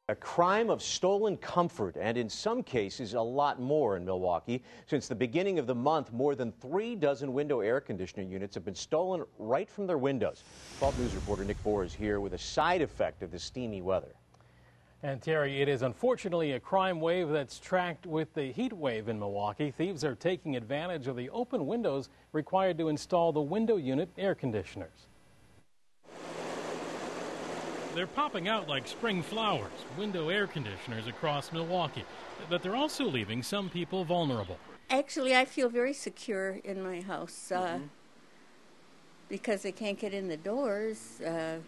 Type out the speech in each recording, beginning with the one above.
A crime of stolen comfort, and in some cases, a lot more in Milwaukee. Since the beginning of the month, more than 3 dozen window air conditioner units have been stolen right from their windows. 12 News reporter Nick Bohr is here with a side effect of the steamy weather. And Terry, it is unfortunately a crime wave that's tracked with the heat wave in Milwaukee. Thieves are taking advantage of the open windows required to install the window unit air conditioners. They're popping out like spring flowers, window air conditioners across Milwaukee. But they're also leaving some people vulnerable. Actually, I feel very secure in my house because they can't get in the doors. Have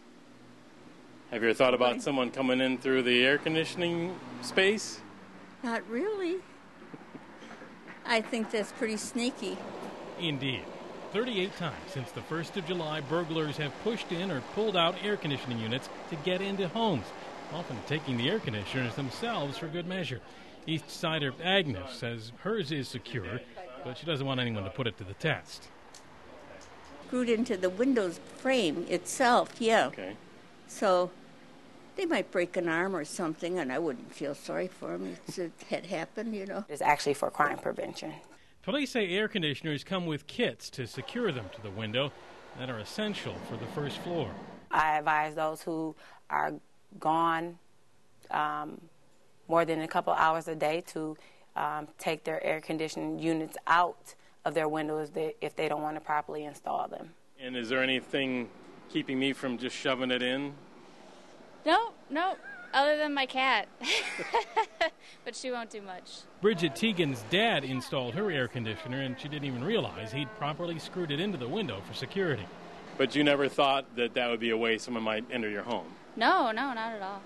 you ever thought about someone coming in through the air conditioning space? Not really. I think that's pretty sneaky. Indeed. 38 times since the 1st of July, burglars have pushed in or pulled out air conditioning units to get into homes, often taking the air conditioners themselves for good measure. East Sider Agnes says hers is secure, but she doesn't want anyone to put it to the test. Screwed into the windows frame itself, yeah. Okay. So they might break an arm or something, and I wouldn't feel sorry for them. It had happened, you know. It's actually for crime prevention. Police say air conditioners come with kits to secure them to the window that are essential for the first floor. I advise those who are gone more than a couple hours a day to take their air conditioning units out of their windows if they don't want to properly install them. And is there anything keeping me from just shoving it in? No, other than my cat. But she won't do much. Bridget Tegan's dad installed her air conditioner, and she didn't even realize he'd properly screwed it into the window for security. But you never thought that that would be a way someone might enter your home? No, not at all.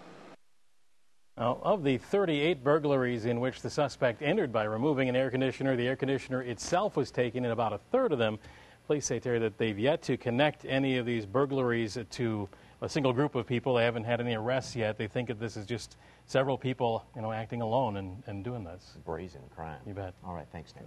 Now, of the 38 burglaries in which the suspect entered by removing an air conditioner, the air conditioner itself was taken in about a third of them. Police say, Terry, that they've yet to connect any of these burglaries to a single group of people. They haven't had any arrests yet. They think that this is just several people, acting alone and doing this. Brazen crime. You bet. All right, thanks, Nick.